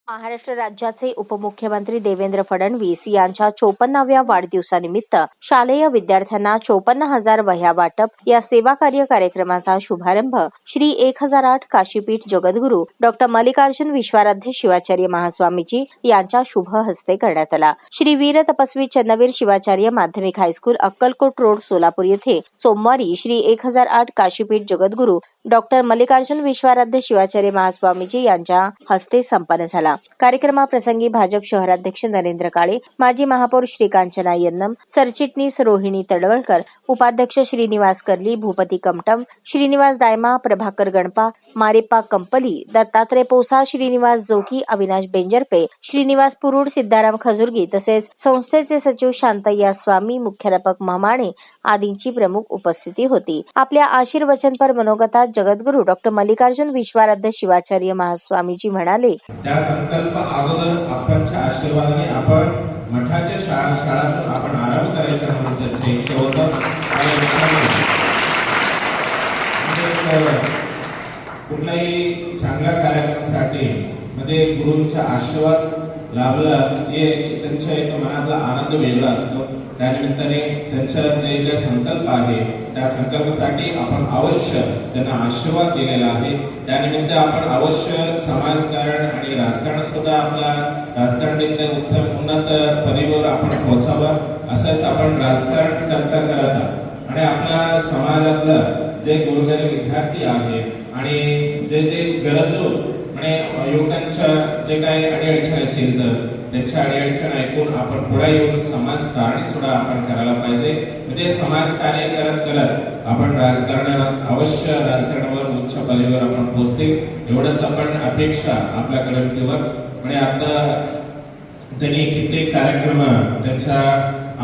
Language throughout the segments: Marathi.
महाराष्ट्र राज्याचे उपमुख्यमंत्री देवेंद्र फडणवीस यांच्या 54व्या वाढदिवसानिमित्त शालेय विद्यार्थ्यांना 54,000 वह्या वाटप या सेवाकार्य कार्यक्रमाचा शुभारंभ श्री 1008 काशीपीठ जगद्गुरू डॉ. मल्लिकार्जुन विश्वाराध्य शिवाचार्य महास्वामीजी यांच्या शुभ हस्ते करण्यात आला। श्री वीर तपस्वी चन्नवीर शिवाचार्य माध्यमिक हायस्कूल अक्कलकोट रोड सोलापूर येथे सोमवारी श्री 1008 काशीपीठ जगद्गुरू डॉ. मल्लिकार्जुन विश्वाराध्य शिवाचार्य महास्वामीजी यांच्या हस्ते संपन्न झाला। कार्यक्रमाप्रसंगी भाजप शहराध्यक्ष नरेंद्र काळे, माजी महापौर श्रीकांचना यन्नम, सरचिटणीस रोहिणी तडवळकर, उपाध्यक्ष श्रीनिवास कर्ली, भूपती कमटम, श्रीनिवास दायमा, प्रभाकर गणपा, मारेप्पा कंपली, दत्तात्रय पोसा, श्रीनिवास जोगी, अविनाश बेंजरपे, श्रीनिवास पुरुड, सिद्धाराम खजुर्गी तसेच संस्थेचे सचिव शांतय्या स्वामी, मुख्याध्यापक मामाणे आदींची प्रमुख उपस्थिती होती। आपल्या आशीर्वचनपर मनोगतात जगद्गुरू डॉ. मल्लिकार्जुन विश्वाराध्य शिवाचार्य महास्वामीजी म्हणाले, संकल्प अगोदर आपणच्या आशीर्वादाने आपण मठाच्या शाळातून आपण आरंभ करायचा म्हणून त्यांची इच्छा होतं। कुठल्याही चांगल्या कार्यक्रमासाठी मध्ये गुरूंचा आशीर्वाद लाभला हे त्यांच्या एक मनातला आनंद वेगळा असतो। त्यानिमित्ताने त्यांचा जे काही संकल्प आहे त्या संकल्पासाठी आपण अवश्य त्यांना आशीर्वाद दिलेला आहे। त्यानिमित्त आपण अवश्य समाजकारण आणि राजकारण सुद्धा आपला राजकारणिक उत्तम उन्नत पदवीवर आपण पोहोचावं असंच आपण राजकारण करता आणि आपल्या समाजातलं जे गोरगरीब विद्यार्थी आहे आणि जे गरजू आणि युवकांच्या जे काही अडीअडचण असेल तर त्यांच्या अडीअडचण ऐकून आपण पुढे येऊन समाजकारण सुद्धा आपण करायला पाहिजे। म्हणजे समाजकार्य करत आपण राजकारण अवश्य राजकारणावर उच्च पदवीवर आपण पोहोचतील एवढंच आपण अपेक्षा आपल्याकडे ठेवत। आणि आता त्यांनी कित्येक कार्यक्रम त्यांच्या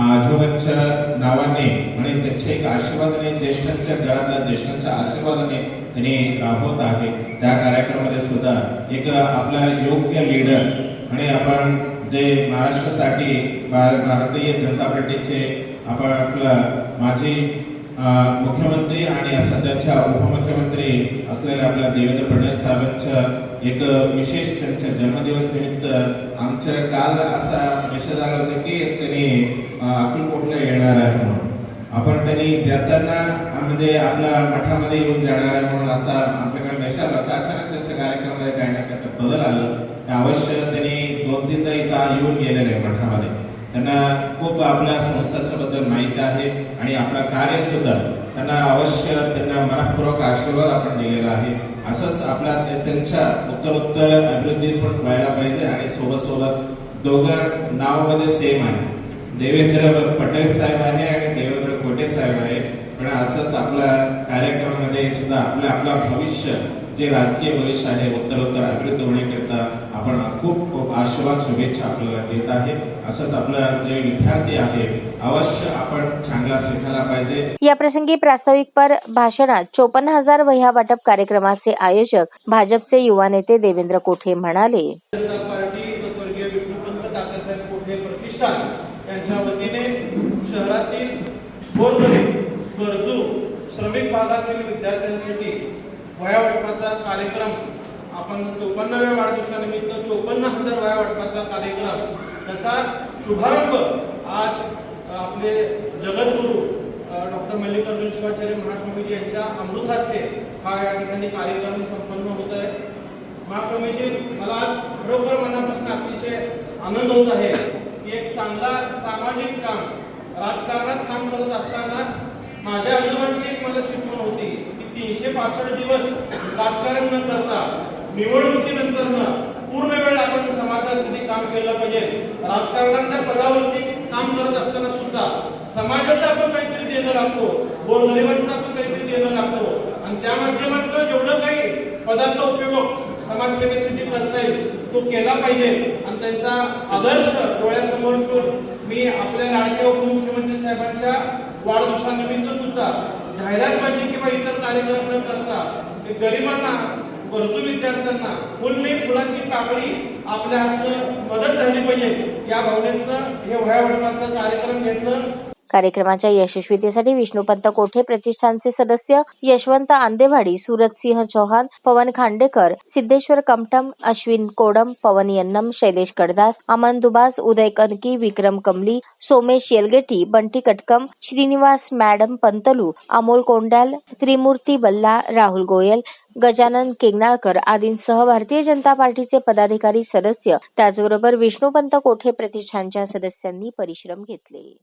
आजोबांच्या नावाने आणि त्यांच्या एक आशीर्वादाने ज्येष्ठांच्या घरातल्या ज्येष्ठांच्या आशीर्वादाने त्यांनी राबवत आहे। त्या कार्यक्रमामध्ये सुद्धा एक आपला योग्य लीडर आणि आपण जे महाराष्ट्रासाठी भारतीय जनता पार्टीचे आपण आपला माजी मुख्यमंत्री आणि सध्याच्या उपमुख्यमंत्री असलेल्या आपल्या देवेंद्र फडणवीस साहेबांच्या एक विशेष त्यांच्या जन्मदिवस निमित्त आमच्या काल असा मेसेज आला होता की त्यांनी अक्कलकोटला येणार आहे म्हणून आपण त्यांनी जाताना म्हणजे आपल्या मठामध्ये येऊन जाणार आहे म्हणून असा आपल्याकडे मेसेज आला होता। अचानक त्यांच्या कार्यक्रमामध्ये काही ना काही बदल आला। अवश्य त्यांनी 2-3दा इथं येऊन गेलेले मठामध्ये त्यांना खूप आपल्या संस्थाच्या बद्दल माहिती आहे आणि आपलं कार्य सुद्धा त्यांना अवश्य त्यांना मनपूर्वक आशीर्वाद आपण दिलेला आहे। असंच आपला त्यांच्या उत्तरोत्तर अभिवृद्धी पण व्हायला पाहिजे आणि सोबत दोघं नावामध्ये सेम आहे, देवेंद्र फडणवीस साहेब आहे आणि देवेंद्र कोटे साहेब आहे। पण असंच आपल्या कार्यक्रमामध्ये सुद्धा आपला भविष्य जे राजकीय भविष्य आहे उत्तरोत्तर अभिवृद्धी होण्याकरिता आपण खूप आशीर्वाद शुभेच्छा आपल्याला देत आहे। असंच आपलं जे विद्यार्थी आहे अवश्य आपण चांगला शिकायला पाहिजे। या प्रसंगी प्रास्ताविकपर भाषणात 54,000 वह्या वाटप कार्यक्रमाचे आयोजक भाजपचे युवा नेते देवेंद्र कोठे म्हणाले, स्वर्गीय विष्णुपंत तात्यासाहेब कोठे प्रतिष्ठान यांच्या वतीने शहरातील गोरगरीब गरजू श्रमिक भागातील विद्यार्थ्यांसाठी वह्या वाटपाचा कार्यक्रम आपण 54व्या वाढदिवसानिमित्त 54,000 वह्या वाटपाचा कार्यक्रम त्याचा शुभारंभ आज आपले जगद्गुरू डॉ. मल्लिकार्जुन शिवाचार्य महास्वामीजी यांच्या अमृत हस्ते हा या ठिकाणी कार्यक्रम संपन्न होत आहे। महास्वामीजी, मला आज खरोखर मनापासून अतिशय आनंद होत आहे की एक चांगला सामाजिक काम राजकारणात काम करत असताना माझ्या आजोबांची मला शिकवण होती की 365 दिवस राजकारण न करता निवडणुकीनंतर पूर्ण वेळ आपण समाजासाठी काम केलं पाहिजे। राजकारणाच्या पदावरती काम करत असताना सुद्धा समाजाचं आपण काहीतरी देणं लागतो, गोरगरिबांचं आपण काहीतरी देणं लागतो आणि त्या माध्यमातून जेवढं काही पदाचा उपयोग समाजसेवेसाठी करता येईल तो केला पाहिजे। आणि त्यांचा आदर्श डोळ्यासमोर ठेवून मी आपल्या लाडक्या उपमुख्यमंत्री साहेबांच्या वाढदिवसानिमित्त सुद्धा जाहिरातबाजी किंवा इतर कार्यक्रम न करता गरिबांना गरजू विद्यार्थ्यांना फुल नाही फुलाची पाकळी आपल्या हातनं मदत झाली पाहिजे या भावनेतनं हे वह्या वाटपाचा कार्यक्रम घेतलं। कार्यक्रमाच्या यशस्वीतेसाठी विष्णुपंत कोठे प्रतिष्ठानचे सदस्य यशवंत आंदेवाडी, सूरजसिंह चौहान, पवन खांडेकर, सिद्धेश्वर कमठम, अश्विन कोडम, पवन यन्नम, शैलेश कडदास, अमन दुबास, उदय कनकी, विक्रम कमली, सोमेश येलगेटी, बंटी कटकम, श्रीनिवास मॅडम पंतलू, अमोल कोंडाल, त्रिमूर्ती बल्ला, राहुल गोयल, गजानन केंगनाळकर आदींसह भारतीय जनता पार्टीचे पदाधिकारी, सदस्य, त्याचबरोबर विष्णुपंत कोठे प्रतिष्ठानच्या सदस्यांनी परिश्रम घेतले.